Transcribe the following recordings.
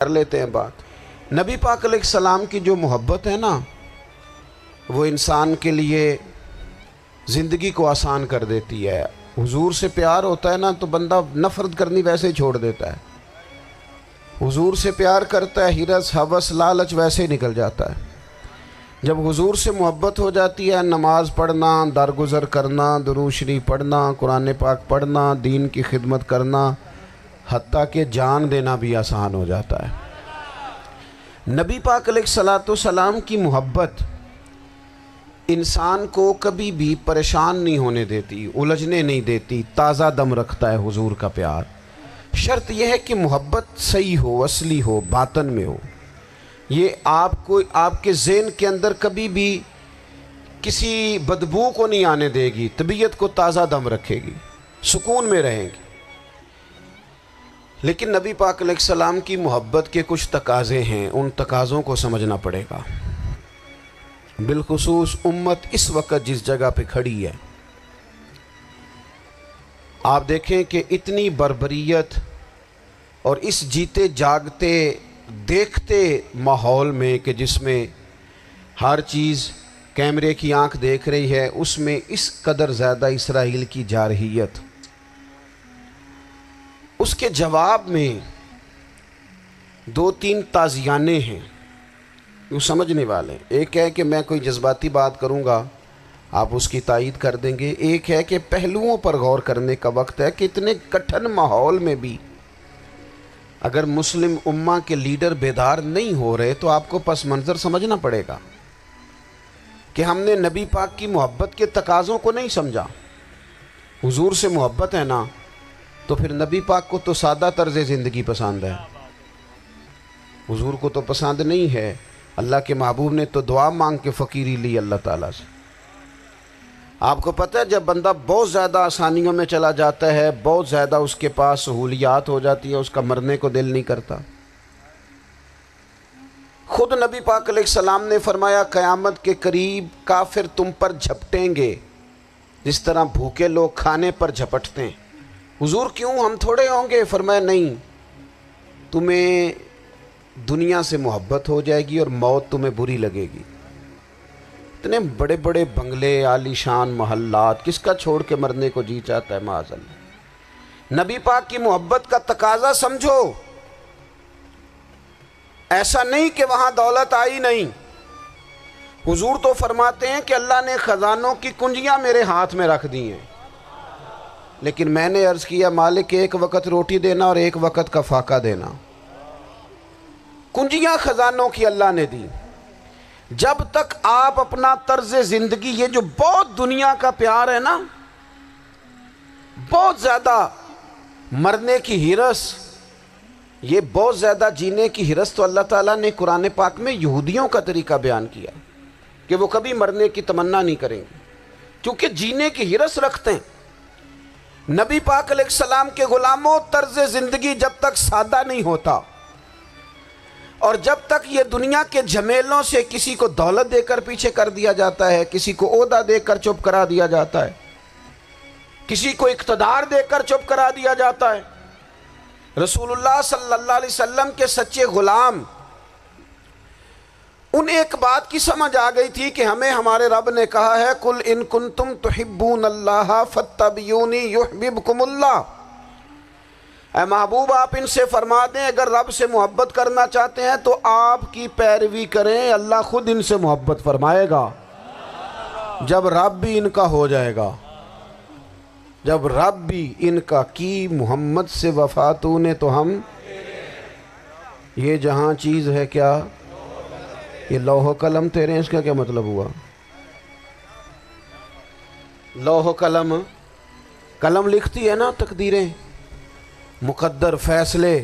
کر لیتے ہیں بات۔ نبی پاک علیہ السلام کی جو محبت ہے نا، وہ انسان کے لیے زندگی کو آسان کر دیتی ہے۔ حضور سے پیار ہوتا ہے نا تو بندہ نفرت کرنی ویسے ہی چھوڑ دیتا ہے۔ حضور سے پیار کرتا ہے، ہرس ہوس لالچ ویسے ہی نکل جاتا ہے۔ جب حضور سے محبت ہو جاتی ہے، نماز پڑھنا، درگزر کرنا، درود شریف پڑھنا، قرآن پاک پڑھنا، دین کی خدمت کرنا، حتیٰ کہ جان دینا بھی آسان ہو جاتا ہے۔ نبی پاک علیہ السلام کی محبت انسان کو کبھی بھی پریشان نہیں ہونے دیتی، الجھنے نہیں دیتی، تازہ دم رکھتا ہے حضور کا پیار۔ شرط یہ ہے کہ محبت صحیح ہو، اصلی ہو، باطن میں ہو۔ یہ آپ کے ذہن کے اندر کبھی بھی کسی بدبو کو نہیں آنے دے گی، طبیعت کو تازہ دم رکھے گی، سکون میں رہیں گی۔ لیکن نبی پاک علیہ السلام کی محبت کے کچھ تقاضے ہیں، ان تقاضوں کو سمجھنا پڑے گا۔ بالخصوص امت اس وقت جس جگہ پہ کھڑی ہے، آپ دیکھیں کہ اتنی بربریت اور اس جیتے جاگتے دیکھتے ماحول میں کہ جس میں ہر چیز کیمرے کی آنکھ دیکھ رہی ہے، اس میں اس قدر زیادہ اسرائیل کی جارحیت، اس کے جواب میں دو تین تازیانے ہیں وہ سمجھنے والے۔ ایک ہے کہ میں کوئی جذباتی بات کروں گا، آپ اس کی تائید کر دیں گے۔ ایک ہے کہ پہلوؤں پر غور کرنے کا وقت ہے کہ اتنے کٹھن ماحول میں بھی اگر مسلم امہ کے لیڈر بیدار نہیں ہو رہے تو آپ کو پس منظر سمجھنا پڑے گا کہ ہم نے نبی پاک کی محبت کے تقاضوں کو نہیں سمجھا۔ حضور سے محبت ہے نا تو پھر نبی پاک کو تو سادہ طرز زندگی پسند ہے، حضور کو تو پسند نہیں ہے۔ اللہ کے محبوب نے تو دعا مانگ کے فقیری لی اللہ تعالیٰ سے۔ آپ کو پتہ ہے جب بندہ بہت زیادہ آسانیوں میں چلا جاتا ہے، بہت زیادہ اس کے پاس سہولیات ہو جاتی ہے، اس کا مرنے کو دل نہیں کرتا۔ خود نبی پاک علیہ السلام نے فرمایا قیامت کے قریب کافر تم پر جھپٹیں گے جس طرح بھوکے لوگ کھانے پر جھپٹتے ہیں۔ حضور کیوں، ہم تھوڑے ہوں گے؟ فرمایا نہیں، تمہیں دنیا سے محبت ہو جائے گی اور موت تمہیں بری لگے گی۔ اتنے بڑے بڑے بنگلے، عالی شان محلات، کس کا چھوڑ کے مرنے کو جی چاہتا ہے معاذ اللہ۔ نبی پاک کی محبت کا تقاضا سمجھو، ایسا نہیں کہ وہاں دولت آئی نہیں۔ حضور تو فرماتے ہیں کہ اللہ نے خزانوں کی کنجیاں میرے ہاتھ میں رکھ دی ہیں، لیکن میں نے عرض کیا مالک ایک وقت روٹی دینا اور ایک وقت کا فاقہ دینا۔ کنجیاں خزانوں کی اللہ نے دی۔ جب تک آپ اپنا طرز زندگی، یہ جو بہت دنیا کا پیار ہے نا، بہت زیادہ مرنے کی ہرس، یہ بہت زیادہ جینے کی ہرس، تو اللہ تعالیٰ نے قرآن پاک میں یہودیوں کا طریقہ بیان کیا کہ وہ کبھی مرنے کی تمنا نہیں کریں گے کیونکہ جینے کی ہرس رکھتے ہیں۔ نبی پاک علیہ السلام کے غلاموں، طرز زندگی جب تک سادہ نہیں ہوتا اور جب تک یہ دنیا کے جھمیلوں سے کسی کو دولت دے کر پیچھے کر دیا جاتا ہے، کسی کو عہدہ دے کر چپ کرا دیا جاتا ہے، کسی کو اقتدار دے کر چپ کرا دیا جاتا ہے، رسول اللہ صلی اللہ علیہ وسلم کے سچے غلام ان ایک بات کی سمجھ آ گئی تھی کہ ہمیں ہمارے رب نے کہا ہے قُلْ إِن كُنْتُمْ تُحِبُّونَ اللَّهَ فَاتَّبِعُونِي يُحْبِبْكُمُ اللَّهُ۔ اے محبوب آپ ان سے فرما دیں اگر رب سے محبت کرنا چاہتے ہیں تو آپ کی پیروی کریں، اللہ خود ان سے محبت فرمائے گا۔ جب رب بھی ان کا ہو جائے گا، جب رب بھی ان کا کی محمد سے وفاتوں نے تو ہم، یہ جہاں چیز ہے کیا، یہ لوح و قلم تیرے ہیں، اس کا کیا مطلب ہوا؟ لوح و قلم، قلم لکھتی ہے نا تقدیریں، مقدر فیصلے،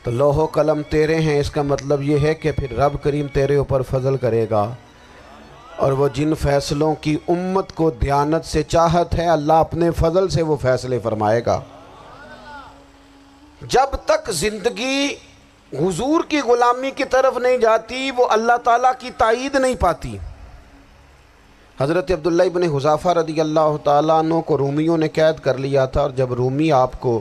تو لوح و قلم تیرے ہیں، اس کا مطلب یہ ہے کہ پھر رب کریم تیرے اوپر فضل کرے گا، اور وہ جن فیصلوں کی امت کو دیانت سے چاہت ہے اللہ اپنے فضل سے وہ فیصلے فرمائے گا۔ جب تک زندگی حضور کی غلامی کی طرف نہیں جاتی وہ اللہ تعالیٰ کی تائید نہیں پاتی۔ حضرت عبداللہ ابن حذافہ رضی اللہ تعالیٰ عنہ کو رومیوں نے قید کر لیا تھا، اور جب رومی آپ کو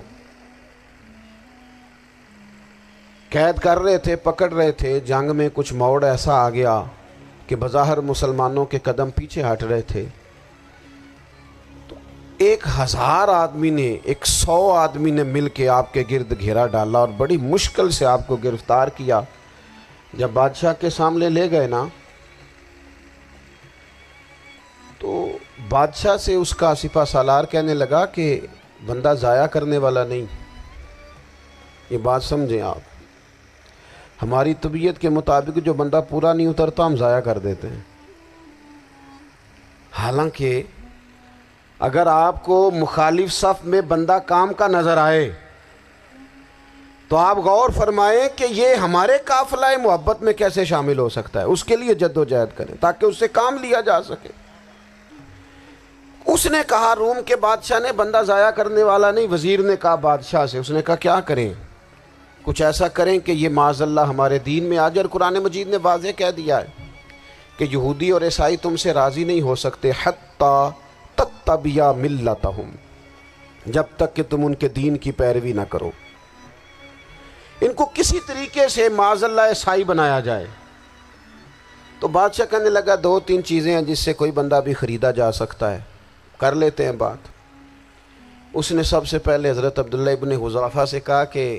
قید کر رہے تھے، پکڑ رہے تھے، جنگ میں کچھ موڑ ایسا آ گیا کہ بظاہر مسلمانوں کے قدم پیچھے ہٹ رہے تھے، تو 1000 آدمی نے، 100 آدمی نے مل کے آپ کے گرد گھیرا ڈالا اور بڑی مشکل سے آپ کو گرفتار کیا۔ جب بادشاہ کے سامنے لے گئے نا، تو بادشاہ سے اس کا سپہ سالار کہنے لگا کہ بندہ ضائع کرنے والا نہیں۔ یہ بات سمجھیں آپ، ہماری طبیعت کے مطابق جو بندہ پورا نہیں اترتا ہم ضائع کر دیتے ہیں۔ حالانکہ اگر آپ کو مخالف صف میں بندہ کام کا نظر آئے تو آپ غور فرمائیں کہ یہ ہمارے قافلہ محبت میں کیسے شامل ہو سکتا ہے، اس کے لیے جد و جہد کریں تاکہ اس سے کام لیا جا سکے۔ اس نے کہا، روم کے بادشاہ نے، بندہ ضائع کرنے والا نہیں۔ وزیر نے کہا بادشاہ سے، اس نے کہا کیا کریں؟ کچھ ایسا کریں کہ یہ معاذ اللہ ہمارے دین میں آ جائے۔ اور قرآن مجید نے واضح کہہ دیا ہے کہ یہودی اور عیسائی تم سے راضی نہیں ہو سکتے حتی تتبع ملتہم، جب تک کہ تم ان کے دین کی پیروی نہ کرو، ان کو کسی طریقے سے معاذ اللہ عیسائی بنایا جائے۔ تو بادشاہ کہنے لگا 2-3 چیزیں ہیں جس سے کوئی بندہ بھی خریدا جا سکتا ہے، کر لیتے ہیں بات۔ اس نے سب سے پہلے حضرت عبداللہ ابن حذافہ سے کہا کہ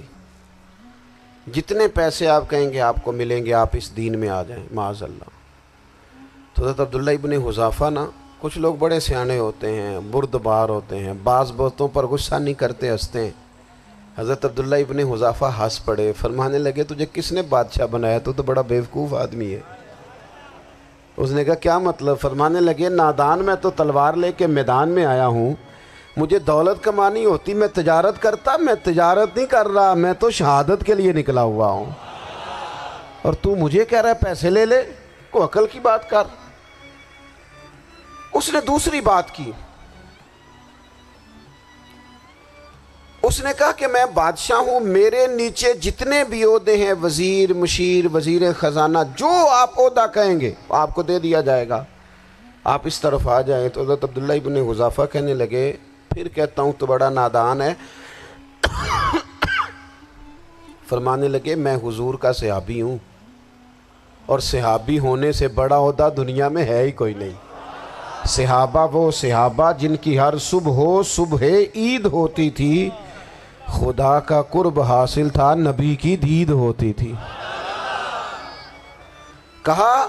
جتنے پیسے آپ کہیں گے آپ کو ملیں گے، آپ اس دین میں آ جائیں معاذ اللہ۔ تو حضرت عبداللہ ابن حذافہ نا، کچھ لوگ بڑے سیانے ہوتے ہیں، بردبار ہوتے ہیں، بعض باتوں پر غصہ نہیں کرتے، ہنستے ہیں۔ حضرت عبداللہ ابن حذافہ ہنس پڑے، فرمانے لگے تجھے کس نے بادشاہ بنایا؟ تو بڑا بیوقوف آدمی ہے۔ اس نے کہا کیا مطلب؟ فرمانے لگے نادان، میں تو تلوار لے کے میدان میں آیا ہوں، مجھے دولت کمانی ہوتی میں تجارت کرتا، میں تجارت نہیں کر رہا، میں تو شہادت کے لیے نکلا ہوا ہوں، اور تو مجھے کہہ رہا ہے پیسے لے لے، کو عقل کی بات کر۔ اس نے دوسری بات کی، اس نے کہا کہ میں بادشاہ ہوں، میرے نیچے جتنے بھی عہدے ہیں، وزیر، مشیر، وزیر خزانہ، جو آپ عہدہ کہیں گے آپ کو دے دیا جائے گا، آپ اس طرف آ جائیں۔ تو حضرت عبداللہ ابن حذافہ کہنے لگے پھر کہتا ہوں تو بڑا نادان ہے۔ فرمانے لگے میں حضور کا صحابی ہوں، اور صحابی ہونے سے بڑا عہدہ دنیا میں ہے ہی کوئی نہیں۔ صحابہ وہ صحابہ جن کی ہر صبح عید ہوتی تھی، خدا کا قرب حاصل تھا، نبی کی دید ہوتی تھی۔ کہا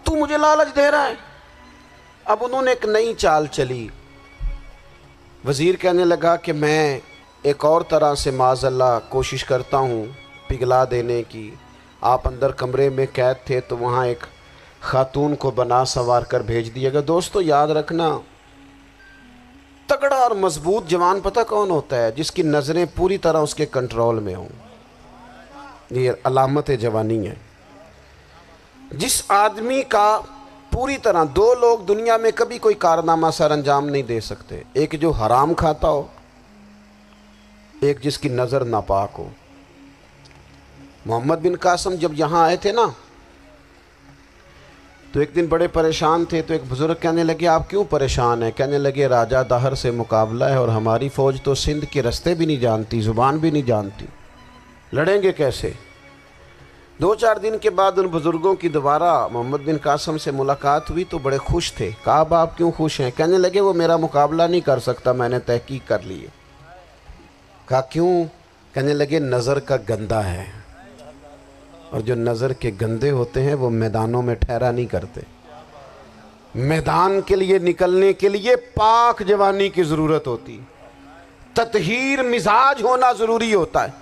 تو مجھے لالچ دے رہا ہے۔ اب انہوں نے ایک نئی چال چلی۔ وزیر کہنے لگا کہ میں ایک اور طرح سے معاذ اللہ کوشش کرتا ہوں پگھلا دینے کی۔ آپ اندر کمرے میں قید تھے تو وہاں ایک خاتون کو بنا سنوار کر بھیج دیا گیا۔ دوستو یاد رکھنا، تگڑا اور مضبوط جوان پتہ کون ہوتا ہے؟ جس کی نظریں پوری طرح اس کے کنٹرول میں ہوں۔ یہ علامت جوانی ہے۔ جس آدمی کا پوری طرح، 2 لوگ دنیا میں کبھی کوئی کارنامہ سر انجام نہیں دے سکتے، ایک جو حرام کھاتا ہو، ایک جس کی نظر ناپاک ہو۔ محمد بن قاسم جب یہاں آئے تھے نا، تو ایک دن بڑے پریشان تھے، تو ایک بزرگ کہنے لگے آپ کیوں پریشان ہیں؟ کہنے لگے راجہ دہر سے مقابلہ ہے، اور ہماری فوج تو سندھ کے رستے بھی نہیں جانتی، زبان بھی نہیں جانتی، لڑیں گے کیسے؟ 2-4 دن کے بعد ان بزرگوں کی دوبارہ محمد بن قاسم سے ملاقات ہوئی تو بڑے خوش تھے۔ کہا اب آپ کیوں خوش ہیں؟ کہنے لگے وہ میرا مقابلہ نہیں کر سکتا، میں نے تحقیق کر لی ہے۔ کہا کیوں؟ کہنے لگے نظر کا گندہ ہے، اور جو نظر کے گندے ہوتے ہیں وہ میدانوں میں ٹھہرا نہیں کرتے۔ میدان کے لیے نکلنے کے لیے پاک جوانی کی ضرورت ہوتی، تطہیر مزاج ہونا ضروری ہوتا ہے،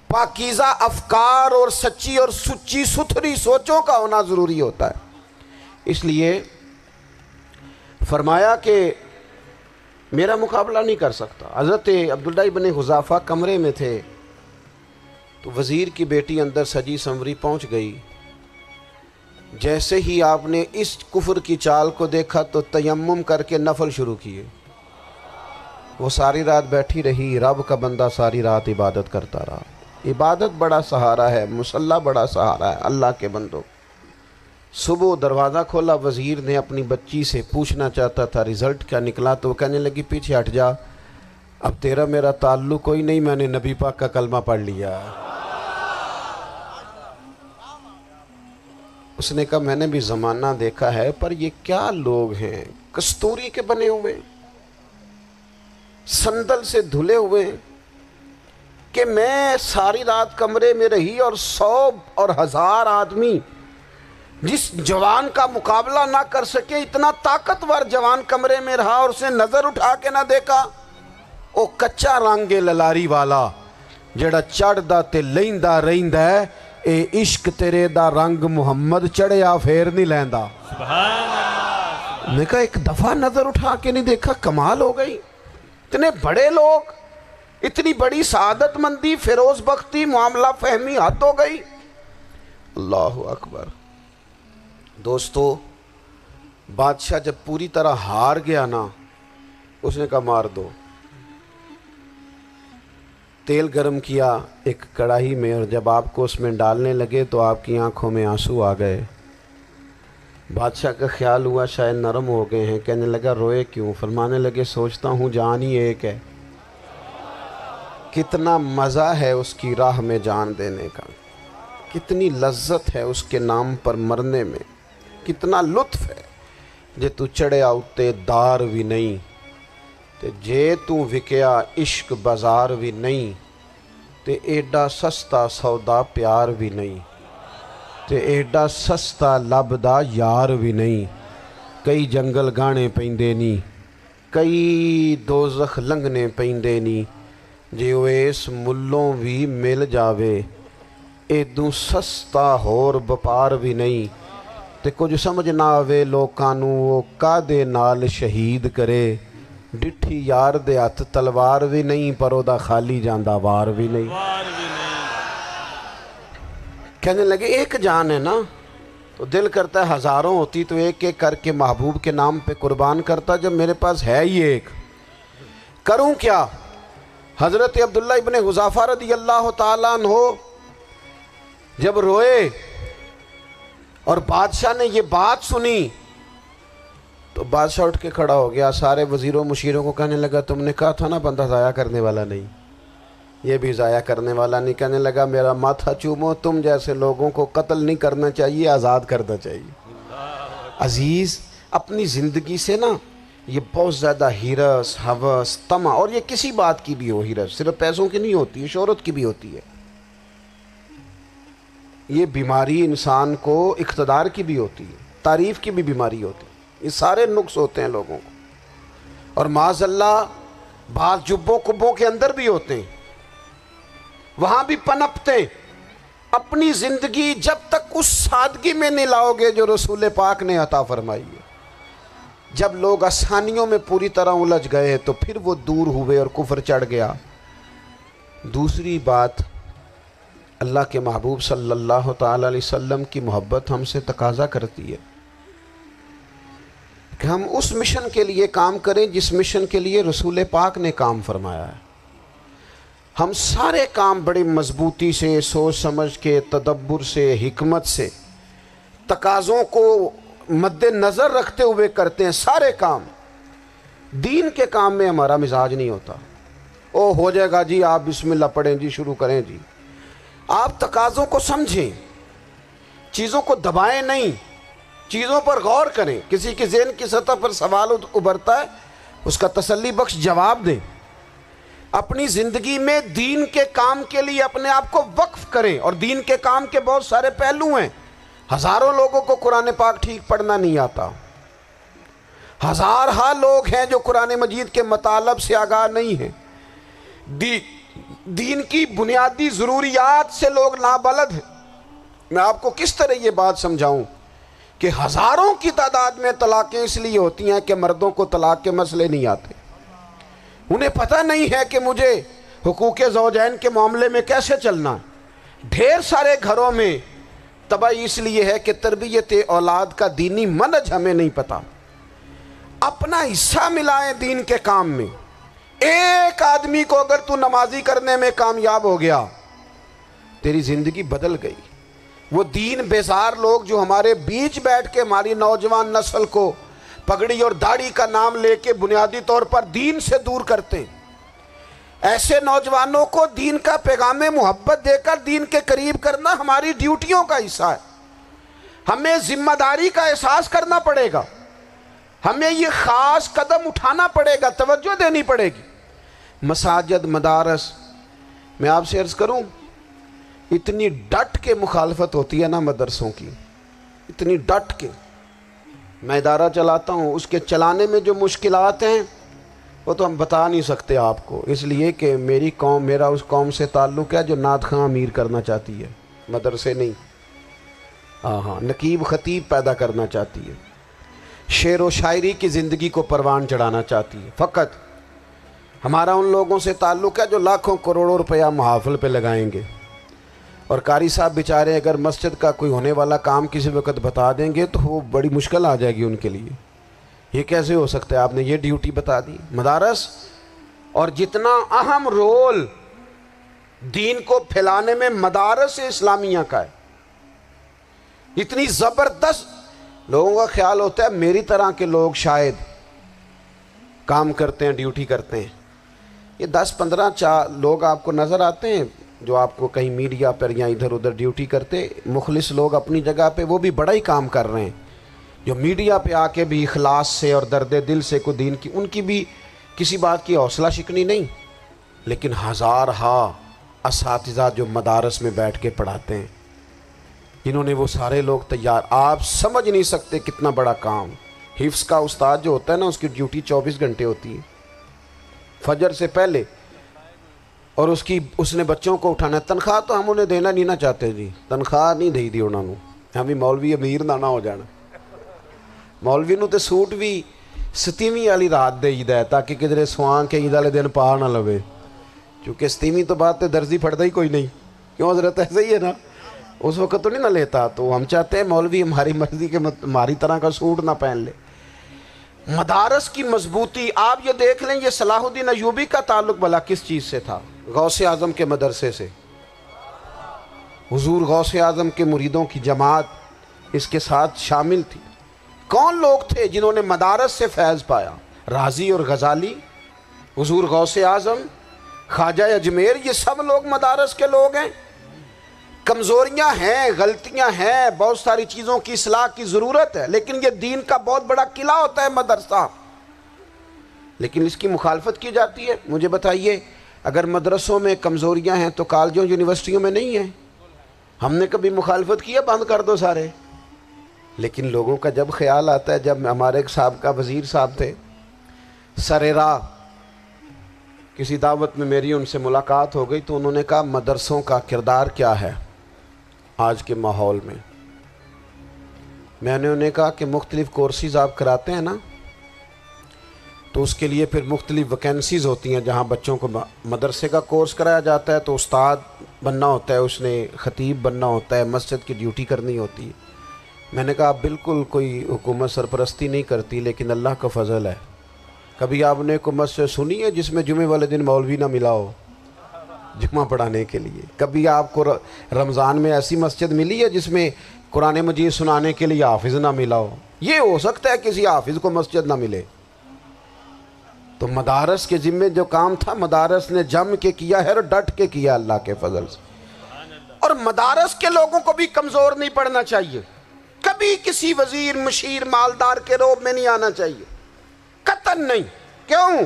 پاکیزہ افکار اور سچی اور سچی ستھری سوچوں کا ہونا ضروری ہوتا ہے۔ اس لیے فرمایا کہ میرا مقابلہ نہیں کر سکتا۔ حضرت عبداللہ ابن حذافہ کمرے میں تھے، تو وزیر کی بیٹی اندر سجی سنوری پہنچ گئی۔ جیسے ہی آپ نے اس کفر کی چال کو دیکھا تو تیمم کر کے نفل شروع کیے۔ وہ ساری رات بیٹھی رہی، رب کا بندہ ساری رات عبادت کرتا رہا۔ عبادت بڑا سہارا ہے، مصلی بڑا سہارا ہے اللہ کے بندوں۔ صبح دروازہ کھولا، وزیر نے اپنی بچی سے پوچھنا چاہتا تھا رزلٹ کیا نکلا، تو وہ کہنے لگی پیچھے ہٹ جا، اب تیرا میرا تعلق کوئی نہیں، میں نے نبی پاک کا کلمہ پڑھ لیا۔ اس نے کہا میں نے بھی زمانہ دیکھا ہے، پر یہ کیا لوگ ہیں، کستوری کے بنے ہوئے، سندل سے دھلے ہوئے، کہ میں ساری رات کمرے میں رہی اور 100 اور 1000 آدمی جس جوان کا مقابلہ نہ کر سکے، اتنا طاقتور جوان کمرے میں رہا اور اس نے نظر اٹھا کے نہ دیکھا، او کچا رنگے للاری والا جڑا چڑھدا تے لیندا رہندا ہے، اے عشق تیرے دا رنگ محمد چڑھیا پھر نہیں لیندا۔ سبحان اللہ۔ میں کہا ایک دفعہ نظر اٹھا کے نہیں دیکھا، کمال ہو گئی، اتنے بڑے لوگ، اتنی بڑی سعادت مندی، فیروز بختی، معاملہ فہمی، حد ہو گئی۔ اللہ اکبر۔ دوستو، بادشاہ جب پوری طرح ہار گیا نا، اس نے کہا مار دو، تیل گرم کیا ایک کڑاہی میں، اور جب آپ کو اس میں ڈالنے لگے تو آپ کی آنکھوں میں آنسو آ گئے۔ بادشاہ کا خیال ہوا شاید نرم ہو گئے ہیں، کہنے لگا روئے کیوں؟ فرمانے لگے سوچتا ہوں جان ہی ایک ہے، کتنا مزہ ہے اس کی راہ میں جان دینے کا، کتنی لذت ہے اس کے نام پر مرنے میں، کتنا لطف ہے۔ جے تو چڑھیا اتے دار بھی نہیں تے جے تو وکیا عشق بازار بھی نہیں، تے ایڈا سستا سودا پیار بھی نہیں، تے ایڈا سستا لبدا یار بھی نہیں۔ کئی جنگل گانے پیندے نہیں، کئی دوزخ لنگنے پیندے نہیں، جے وہ اس ملوں بھی مل جاوے ایدوں سستا ہور بپار بھی نہیں۔ تے کچھ سمجھ نہ آوے لوکانوں وہ کادے نال شہید کرے، ڈٹھی یار دے ہاتھ تلوار بھی نہیں، پر او دا خالی جاندہ وار بھی نہیں۔ کہنے لگے ایک جان ہے نا، تو دل کرتا ہے ہزاروں ہوتی تو ایک ایک کر کے محبوب کے نام پہ قربان کرتا، جب میرے پاس ہے ہی ایک، کروں کیا؟ حضرت عبداللہ ابن حذافہ رضی اللہ تعالیٰ عنہ جب روئے اور بادشاہ نے یہ بات سنی تو بادشاہ اٹھ کے کھڑا ہو گیا، سارے وزیروں مشیروں کو کہنے لگا تم نے کہا تھا نا بندہ ضائع کرنے والا نہیں، یہ بھی ضائع کرنے والا نہیں۔ کہنے لگا میرا ماتھا چومو، تم جیسے لوگوں کو قتل نہیں کرنا چاہیے، آزاد کرنا چاہیے۔ عزیز، اپنی زندگی سے نا یہ بہت زیادہ ہرس، ہوس، طمع، اور یہ کسی بات کی بھی ہو، ہرس صرف پیسوں کی نہیں ہوتی ہے، شہرت کی بھی ہوتی ہے، یہ بیماری انسان کو اقتدار کی بھی ہوتی ہے، تعریف کی بھی بیماری ہوتی ہے، یہ سارے نقص ہوتے ہیں لوگوں کو، اور معاذ اللہ بعض جبوں کبوں کے اندر بھی ہوتے ہیں، وہاں بھی پنپتے ہیں۔ اپنی زندگی جب تک اس سادگی میں نہیں لاؤ گے جو رسول پاک نے عطا فرمائی ہے، جب لوگ آسانیوں میں پوری طرح الجھ گئے تو پھر وہ دور ہوئے اور کفر چڑھ گیا۔ دوسری بات، اللہ کے محبوب صلی اللہ تعالیٰ علیہ وسلم کی محبت ہم سے تقاضا کرتی ہے کہ ہم اس مشن کے لیے کام کریں جس مشن کے لیے رسول پاک نے کام فرمایا ہے۔ ہم سارے کام بڑی مضبوطی سے، سوچ سمجھ کے، تدبر سے، حکمت سے، تقاضوں کو مد نظر رکھتے ہوئے کرتے ہیں سارے کام۔ دین کے کام میں ہمارا مزاج نہیں ہوتا، او ہو جائے گا جی، آپ بسم اللہ پڑھیں جی، شروع کریں جی۔ آپ تقاضوں کو سمجھیں، چیزوں کو دبائیں نہیں، چیزوں پر غور کریں۔ کسی کے ذہن کی سطح پر سوال ابھرتا ہے، اس کا تسلی بخش جواب دیں۔ اپنی زندگی میں دین کے کام کے لیے اپنے آپ کو وقف کریں، اور دین کے کام کے بہت سارے پہلو ہیں۔ ہزاروں لوگوں کو قرآن پاک ٹھیک پڑھنا نہیں آتا، ہزارہا لوگ ہیں جو قرآن مجید کے مطالب سے آگاہ نہیں ہیں، دین کی بنیادی ضروریات سے لوگ نابلد ہیں۔ میں آپ کو کس طرح یہ بات سمجھاؤں کہ ہزاروں کی تعداد میں طلاقیں اس لیے ہوتی ہیں کہ مردوں کو طلاق کے مسئلے نہیں آتے، انہیں پتہ نہیں ہے کہ مجھے حقوق زوجین کے معاملے میں کیسے چلنا ہے۔ ڈھیر سارے گھروں میں تباہی اس لیے ہے کہ تربیت اولاد کا دینی منہج ہمیں نہیں پتہ۔ اپنا حصہ ملائیں دین کے کام میں۔ ایک آدمی کو اگر تو نمازی کرنے میں کامیاب ہو گیا، تیری زندگی بدل گئی۔ وہ دین بیزار لوگ جو ہمارے بیچ بیٹھ کے ہماری نوجوان نسل کو پگڑی اور داڑھی کا نام لے کے بنیادی طور پر دین سے دور کرتے ہیں، ایسے نوجوانوں کو دین کا پیغام محبت دے کر دین کے قریب کرنا ہماری ڈیوٹیوں کا حصہ ہے۔ ہمیں ذمہ داری کا احساس کرنا پڑے گا، ہمیں یہ خاص قدم اٹھانا پڑے گا، توجہ دینی پڑے گی۔ مساجد، مدارس، میں آپ سے عرض کروں اتنی ڈٹ کے مخالفت ہوتی ہے نا مدرسوں کی، اتنی ڈٹ کے۔ میں ادارہ چلاتا ہوں، اس کے چلانے میں جو مشکلات ہیں وہ تو ہم بتا نہیں سکتے آپ کو، اس لیے کہ میری قوم، میرا اس قوم سے تعلق ہے جو نعت خواں امیر کرنا چاہتی ہے، مدرسے نہیں۔ ہاں نقیب خطیب پیدا کرنا چاہتی ہے، شعر و شاعری کی زندگی کو پروان چڑھانا چاہتی ہے۔ فقط ہمارا ان لوگوں سے تعلق ہے جو لاکھوں کروڑوں روپیہ محافل پہ لگائیں گے، اور قاری صاحب بیچارے اگر مسجد کا کوئی ہونے والا کام کسی وقت بتا دیں گے تو وہ بڑی مشکل آ جائے گی ان کے لیے۔ یہ کیسے ہو سکتا ہے، آپ نے یہ ڈیوٹی بتا دی؟ مدارس اور جتنا اہم رول دین کو پھیلانے میں مدارس اسلامیہ کا ہے، اتنی زبردست۔ لوگوں کا خیال ہوتا ہے میری طرح کے لوگ شاید کام کرتے ہیں، ڈیوٹی کرتے ہیں۔ یہ 10-15 لوگ آپ کو نظر آتے ہیں جو آپ کو کہیں میڈیا پر یا ادھر ادھر ڈیوٹی کرتے، مخلص لوگ اپنی جگہ پہ، وہ بھی بڑا ہی کام کر رہے ہیں، جو میڈیا پہ آ کے بھی اخلاص سے اور درد دل سے کو دین کی، ان کی بھی کسی بات کی حوصلہ شکنی نہیں۔ لیکن ہزارہا اساتذہ جو مدارس میں بیٹھ کے پڑھاتے ہیں، جنہوں نے وہ سارے لوگ تیار، آپ سمجھ نہیں سکتے کتنا بڑا کام۔ حفظ کا استاد جو ہوتا ہے نا، اس کی ڈیوٹی 24 گھنٹے ہوتی ہے، فجر سے پہلے، اور اس نے بچوں کو اٹھانا ہے۔ تنخواہ تو ہم انہیں دینا نہیں نہ چاہتے جی، تنخواہ نہیں دئی دی انہوں نے، ہمیں مولوی امیر نہ ہو جانا۔ مولوی نو تے سوٹ بھی 27ویں والی رات دے ہے تاکہ کدھر سوان کے عید والے دن پا نہ لوے، چونکہ 27ویں تو بعد تے درزی پھڑتا ہی کوئی نہیں، کیوں حضرت؟ ایسے ہی ہے نا، اس وقت تو نہیں نہ لیتا۔ تو ہم چاہتے ہیں مولوی ہماری مرضی کے ہماری طرح کا سوٹ نہ پہن لے۔ مدارس کی مضبوطی آپ یہ دیکھ لیں، یہ صلاح الدین ایوبی کا تعلق بھلا کس چیز سے تھا؟ غوث اعظم کے مدرسے سے۔ حضور غوث اعظم کے مریدوں کی جماعت اس کے ساتھ شامل تھی۔ کون لوگ تھے جنہوں نے مدارس سے فیض پایا؟ رازی اور غزالی، حضور غوث اعظم، خواجہ اجمیر، یہ سب لوگ مدارس کے لوگ ہیں۔ کمزوریاں ہیں، غلطیاں ہیں، بہت ساری چیزوں کی اصلاح کی ضرورت ہے، لیکن یہ دین کا بہت بڑا قلعہ ہوتا ہے مدرسہ، لیکن اس کی مخالفت کی جاتی ہے۔ مجھے بتائیے، اگر مدرسوں میں کمزوریاں ہیں تو کالجوں یونیورسٹیوں میں نہیں ہیں؟ ہم نے کبھی مخالفت کی ہے بند کر دو سارے؟ لیکن لوگوں کا جب خیال آتا ہے، جب ہمارے ایک سابقہ وزیر صاحب تھے سر راہ، کسی دعوت میں میری ان سے ملاقات ہو گئی تو انہوں نے کہا مدرسوں کا کردار کیا ہے آج کے ماحول میں؟ میں نے انہیں کہا کہ مختلف کورسز آپ کراتے ہیں نا، تو اس کے لیے پھر مختلف ویکنسیز ہوتی ہیں، جہاں بچوں کو مدرسے کا کورس کرایا جاتا ہے تو استاد بننا ہوتا ہے، اس نے خطیب بننا ہوتا ہے، مسجد کی ڈیوٹی کرنی ہوتی ہے۔ میں نے کہا بالکل کوئی حکومت سرپرستی نہیں کرتی، لیکن اللہ کا فضل ہے، کبھی آپ نے کوئی مسجد سنی ہے جس میں جمعے والے دن مولوی نہ ملا ہو جمعہ پڑھانے کے لیے؟ کبھی آپ کو رمضان میں ایسی مسجد ملی ہے جس میں قرآن مجید سنانے کے لیے حافظ نہ ملا ہو؟ یہ ہو سکتا ہے کسی حافظ کو مسجد نہ ملے۔ تو مدارس کے ذمے جو کام تھا، مدارس نے جم کے کیا ہے اور ڈٹ کے کیا اللہ کے فضل سے۔ اور مدارس کے لوگوں کو بھی کمزور نہیں پڑنا چاہیے، کبھی کسی وزیر، مشیر، مالدار کے روب میں نہیں آنا چاہیے، قطعاً نہیں۔ کیوں؟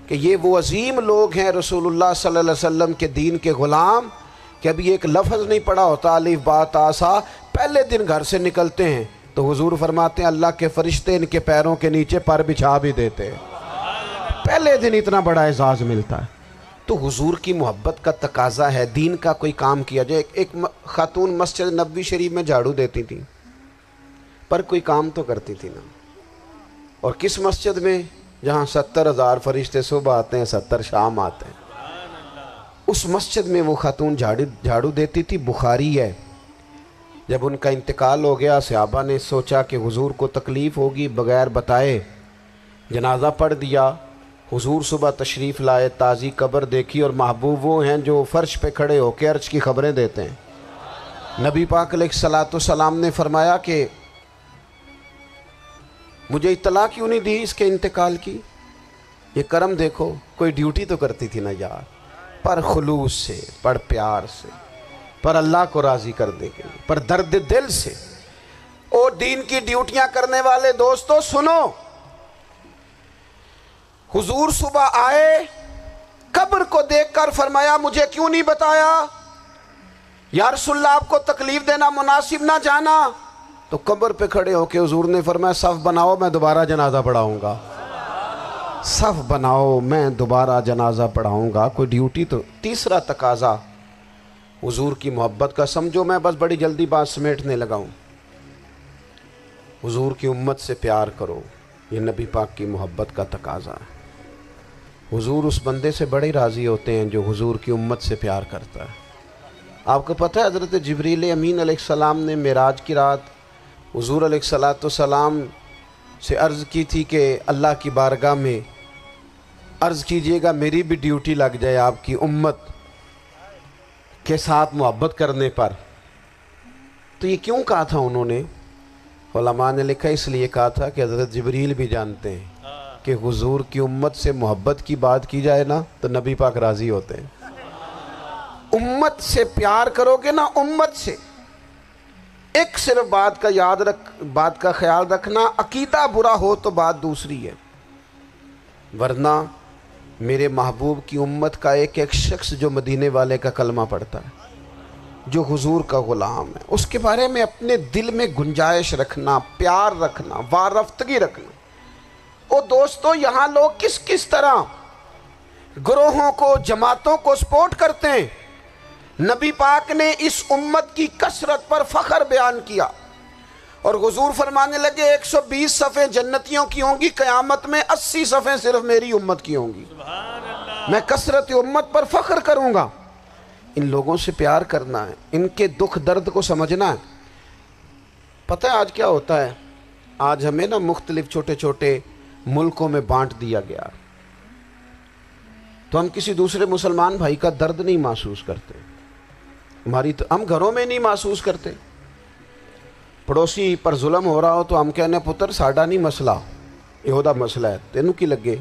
کہ یہ وہ عظیم لوگ ہیں رسول اللہ صلی اللہ علیہ وسلم کے دین کے غلام، کہ ابھی ایک لفظ نہیں پڑھا ہوتا الف با تا سا، پہلے دن گھر سے نکلتے ہیں تو حضور فرماتے ہیں اللہ کے فرشتے ان کے پیروں کے نیچے پر بچھا بھی دیتے ہیں، پہلے دن اتنا بڑا اعزاز ملتا ہے۔ تو حضور کی محبت کا تقاضا ہے، دین کا کوئی کام کیا جائے۔ ایک خاتون مسجد نبوی شریف میں جھاڑو دیتی تھی، پر کوئی کام تو کرتی تھی نا۔ اور کس مسجد میں؟ جہاں 70,000 فرشتے صبح آتے ہیں، 70 شام آتے ہیں، اس مسجد میں وہ خاتون جھاڑو دیتی تھی۔ بخاری ہے، جب ان کا انتقال ہو گیا، صحابہ نے سوچا کہ حضور کو تکلیف ہوگی، بغیر بتائے جنازہ پڑھ دیا۔ حضور صبح تشریف لائے، تازی قبر دیکھی، اور محبوب وہ ہیں جو فرش پہ کھڑے ہو کے عرش کی خبریں دیتے ہیں۔ نبی پاک علیہ الصلوۃ والسلام نے فرمایا کہ مجھے اطلاع کیوں نہیں دی اس کے انتقال کی؟ یہ کرم دیکھو، کوئی ڈیوٹی تو کرتی تھی نا یار، پر خلوص سے، پر پیار سے، پر اللہ کو راضی کرنے کے لیے، پر درد دل سے۔ اور دین کی ڈیوٹیاں کرنے والے دوستو سنو، حضور صبح آئے، قبر کو دیکھ کر فرمایا مجھے کیوں نہیں بتایا؟ یا رسول اللہ آپ کو تکلیف دینا مناسب نہ جانا؟ تو قبر پہ کھڑے ہو کے حضور نے فرمایا صف بناؤ، میں دوبارہ جنازہ پڑھاؤں گا۔ صف بناؤ، میں دوبارہ جنازہ پڑھاؤں گا۔ کوئی ڈیوٹی تو۔ تیسرا تقاضا حضور کی محبت کا، سمجھو میں بس بڑی جلدی بات سمیٹنے لگا ہوں۔ حضور کی امت سے پیار کرو، یہ نبی پاک کی محبت کا تقاضا ہے۔ حضور اس بندے سے بڑے راضی ہوتے ہیں جو حضور کی امت سے پیار کرتا ہے۔ آپ کو پتہ ہے حضرت جبریل امین علیہ السلام نے معراج کی رات حضور علیہ السلام سے عرض کی تھی کہ اللہ کی بارگاہ میں عرض کیجئے گا میری بھی ڈیوٹی لگ جائے آپ کی امت کے ساتھ محبت کرنے پر۔ تو یہ کیوں کہا تھا انہوں نے؟ علماء نے لکھا اس لیے کہا تھا کہ حضرت جبریل بھی جانتے ہیں کہ حضور کی امت سے محبت کی بات کی جائے نا تو نبی پاک راضی ہوتے ہیں۔ امت سے پیار کرو گے نا، امت سے، ایک صرف بات کا خیال رکھنا، عقیدہ برا ہو تو بات دوسری ہے، ورنہ میرے محبوب کی امت کا ایک ایک شخص جو مدینے والے کا کلمہ پڑھتا ہے، جو حضور کا غلام ہے، اس کے بارے میں اپنے دل میں گنجائش رکھنا، پیار رکھنا، وارفتگی رکھنا۔ اور دوستو یہاں لوگ کس کس طرح گروہوں کو، جماعتوں کو سپورٹ کرتے ہیں۔ نبی پاک نے اس امت کی کثرت پر فخر بیان کیا اور حضور فرمانے لگے 120 صفیں جنتیوں کی ہوں گی، قیامت میں 80 صفیں صرف میری امت کی ہوں گی۔ میں کثرت امت پر فخر کروں گا۔ ان لوگوں سے پیار کرنا ہے، ان کے دکھ درد کو سمجھنا ہے۔ پتہ ہے آج کیا ہوتا ہے؟ آج ہمیں نا مختلف چھوٹے چھوٹے ملکوں میں بانٹ دیا گیا، تو ہم کسی دوسرے مسلمان بھائی کا درد نہیں محسوس کرتے، ہم گھروں میں نہیں محسوس کرتے۔ پڑوسی پر ظلم ہو رہا ہو تو ہم کہنے پتر ساڈا نہیں مسئلہ، یہ مسئلہ ہے، تینوں کی لگے۔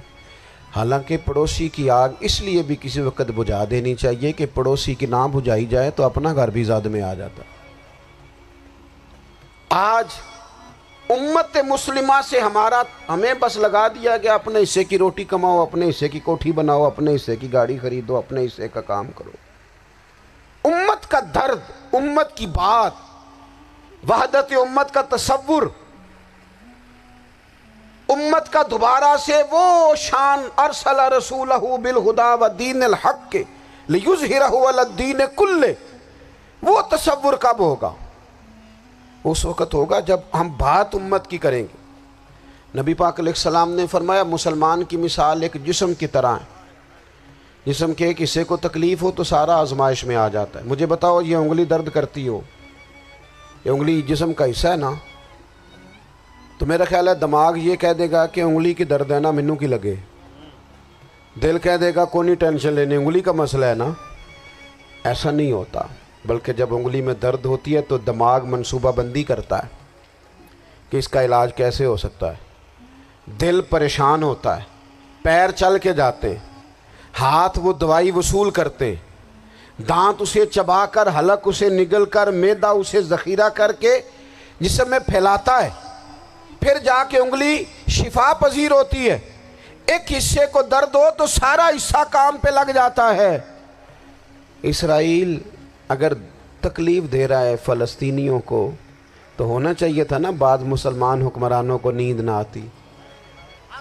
حالانکہ پڑوسی کی آگ اس لیے بھی کسی وقت بجھا دینی چاہیے کہ پڑوسی کی نہ بجھائی جائے تو اپنا گھر بھی زاد میں آ جاتا۔ آج امت مسلمہ سے ہمیں بس لگا دیا گیا اپنے حصے کی روٹی کماؤ، اپنے حصے کی کوٹھی بناؤ، اپنے حصے کی گاڑی خریدو، اپنے حصے کا کام کرو۔ امت کا درد، امت کی بات، وحدت امت کا تصور، امت کا دوبارہ سے وہ شان ارسل رسولہ بالہدی ودین الحق لیظہرہ علی الدین کلہ، وہ تصور کب ہوگا؟ اس وقت ہوگا جب ہم بات امت کی کریں گے۔ نبی پاک علیہ السلام نے فرمایا مسلمان کی مثال ایک جسم کی طرح ہے، جسم کے ایک حصے کو تکلیف ہو تو سارا آزمائش میں آ جاتا ہے۔ مجھے بتاؤ یہ انگلی درد کرتی ہو، یہ انگلی جسم کا حصہ ہے نا، تو میرا خیال ہے دماغ یہ کہہ دے گا کہ انگلی کی درد ہے نا مینوں کی لگے، دل کہہ دے گا کوئی نہیں ٹینشن لینے، انگلی کا مسئلہ ہے نا۔ ایسا نہیں ہوتا، بلکہ جب انگلی میں درد ہوتی ہے تو دماغ منصوبہ بندی کرتا ہے کہ اس کا علاج کیسے ہو سکتا ہے، دل پریشان ہوتا ہے، پیر چل کے جاتے ہیں، ہاتھ وہ دوائی وصول کرتے، دانت اسے چبا کر، حلق اسے نگل کر، معدہ اسے ذخیرہ کر کے جسم میں پھیلاتا ہے، پھر جا کے انگلی شفا پذیر ہوتی ہے۔ ایک حصے کو درد ہو تو سارا حصہ کام پہ لگ جاتا ہے۔ اسرائیل اگر تکلیف دے رہا ہے فلسطینیوں کو تو ہونا چاہیے تھا نا بعض مسلمان حکمرانوں کو نیند نہ آتی،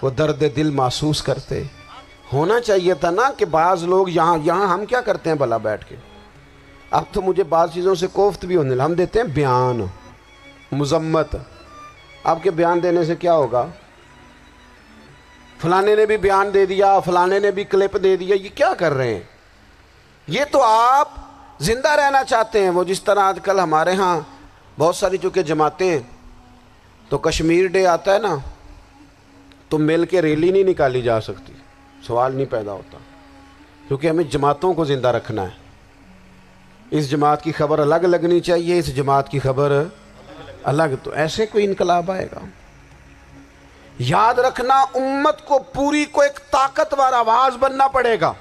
وہ درد دل محسوس کرتے، ہونا چاہیے تھا نا کہ بعض لوگ یہاں ہم کیا کرتے ہیں بھلا بیٹھ کے، اب تو مجھے بعض چیزوں سے کوفت بھی ہونے لگا، ہم دیتے ہیں بیان، مذمت۔ آپ کے بیان دینے سے کیا ہوگا؟ فلانے نے بھی بیان دے دیا، فلانے نے بھی کلپ دے دیا، یہ کیا کر رہے ہیں؟ یہ تو آپ زندہ رہنا چاہتے ہیں۔ وہ جس طرح آج کل ہمارے ہاں بہت ساری چونکہ جماعتیں ہیں تو کشمیر ڈے آتا ہے نا تو مل کے ریلی نہیں نکالی جا سکتی، سوال نہیں پیدا ہوتا، کیونکہ ہمیں جماعتوں کو زندہ رکھنا ہے۔ اس جماعت کی خبر الگ لگنی چاہیے، اس جماعت کی خبر الگ، تو ایسے کوئی انقلاب آئے گا؟ یاد رکھنا امت کو پوری کو ایک طاقتور آواز بننا پڑے گا،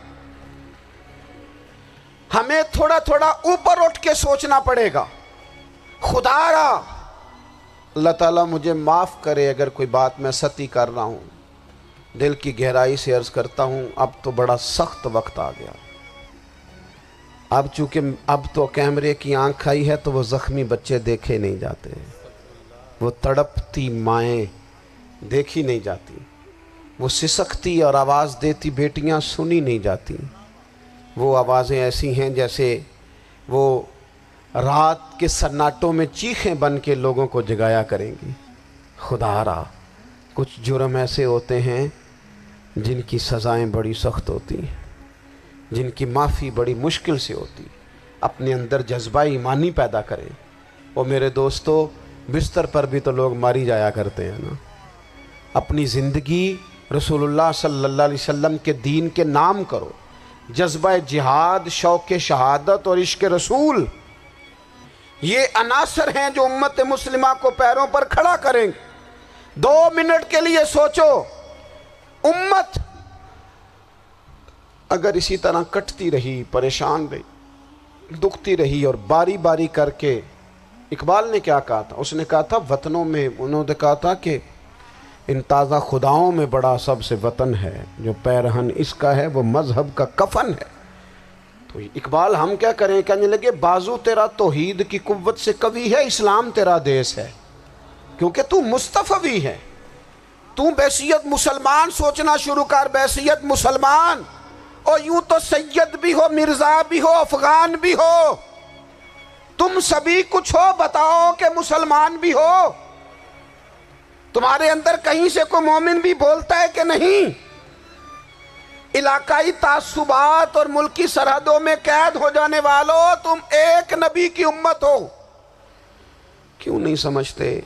ہمیں تھوڑا تھوڑا اوپر اٹھ کے سوچنا پڑے گا۔ خدا را اللہ تعالیٰ مجھے معاف کرے اگر کوئی بات میں ستی کر رہا ہوں، دل کی گہرائی سے عرض کرتا ہوں اب تو بڑا سخت وقت آ گیا۔ اب چونکہ اب تو کیمرے کی آنکھ آئی ہے تو وہ زخمی بچے دیکھے نہیں جاتے، وہ تڑپتی مائیں دیکھی نہیں جاتی، وہ سسکتی اور آواز دیتی بیٹیاں سنی نہیں جاتی۔ وہ آوازیں ایسی ہیں جیسے وہ رات کے سناٹوں میں چیخیں بن کے لوگوں کو جگایا کریں گی۔ خدا را کچھ جرم ایسے ہوتے ہیں جن کی سزائیں بڑی سخت ہوتی ہیں، جن کی معافی بڑی مشکل سے ہوتی۔ اپنے اندر جذبہ ایمانی پیدا کریں۔ وہ میرے دوستو بستر پر بھی تو لوگ ماری جایا کرتے ہیں نا۔ اپنی زندگی رسول اللہ صلی اللہ علیہ وسلم کے دین کے نام کرو۔ جذبہ جہاد، شوق شہادت اور عشق رسول، یہ عناصر ہیں جو امت مسلمہ کو پیروں پر کھڑا کریں گے۔ 2 منٹ کے لیے سوچو، امت اگر اسی طرح کٹتی رہی، پریشان رہی، دکھتی رہی اور باری باری کر کے، اقبال نے کیا کہا تھا؟ اس نے کہا تھا وطنوں میں، انہوں نے کہا تھا کہ ان تازہ خداؤں میں بڑا سب سے وطن ہے، جو پیرہن اس کا ہے وہ مذہب کا کفن ہے۔ تو اقبال ہم کیا کریں؟ کہنے لگے بازو تیرا توحید کی قوت سے قوی ہے، اسلام تیرا دیس ہے، کیونکہ تو مصطفی ہے۔ تو بحیثیت مسلمان سوچنا شروع کر، بحیثیت مسلمان، اور یوں تو سید بھی ہو، مرزا بھی ہو، افغان بھی ہو، تم سبھی کچھ ہو، بتاؤ کہ مسلمان بھی ہو۔ تمہارے اندر کہیں سے کوئی مومن بھی بولتا ہے کہ نہیں؟ علاقائی تعصبات اور ملکی سرحدوں میں قید ہو جانے والوں، تم ایک نبی کی امت ہو۔ کیوں نہیں سمجھتے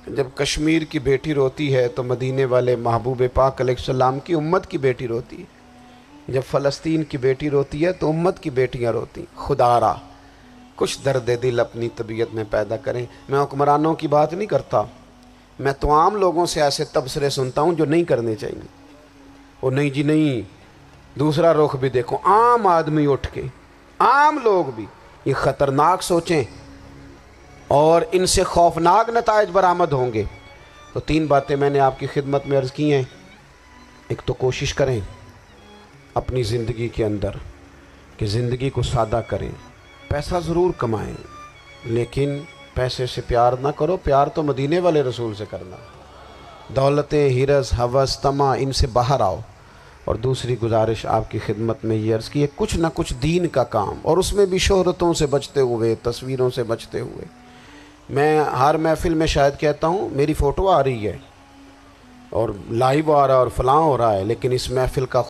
کہ جب کشمیر کی بیٹی روتی ہے تو مدینے والے محبوب پاک علیہ السلام کی امت کی بیٹی روتی ہے، جب فلسطین کی بیٹی روتی ہے تو امت کی بیٹیاں روتی۔ خدا را کچھ درد دل اپنی طبیعت میں پیدا کریں۔ میں حکمرانوں کی بات نہیں کرتا، میں تو عام لوگوں سے ایسے تبصرے سنتا ہوں جو نہیں کرنے چاہیے۔ وہ نہیں جی نہیں، دوسرا رخ بھی دیکھو، عام آدمی اٹھ کے، عام لوگ بھی یہ خطرناک سوچیں اور ان سے خوفناک نتائج برآمد ہوں گے۔ تو 3 باتیں میں نے آپ کی خدمت میں عرض کی ہیں۔ ایک تو کوشش کریں اپنی زندگی کے اندر کہ زندگی کو سادہ کریں، پیسہ ضرور کمائیں لیکن پیسے سے پیار نہ کرو، پیار تو مدینے والے رسول سے کرنا۔ دولتیں، ہرس، ہوس، طمع، ان سے باہر آؤ۔ اور دوسری گزارش آپ کی خدمت میں یہ عرض کی ہے، کچھ نہ کچھ دین کا کام، اور اس میں بھی شہرتوں سے بچتے ہوئے، تصویروں سے بچتے ہوئے۔ میں ہر محفل میں شاید کہتا ہوں میری فوٹو آ رہی ہے اور لائیو آ رہا ہے اور فلاں ہو رہا ہے، لیکن اس محفل کا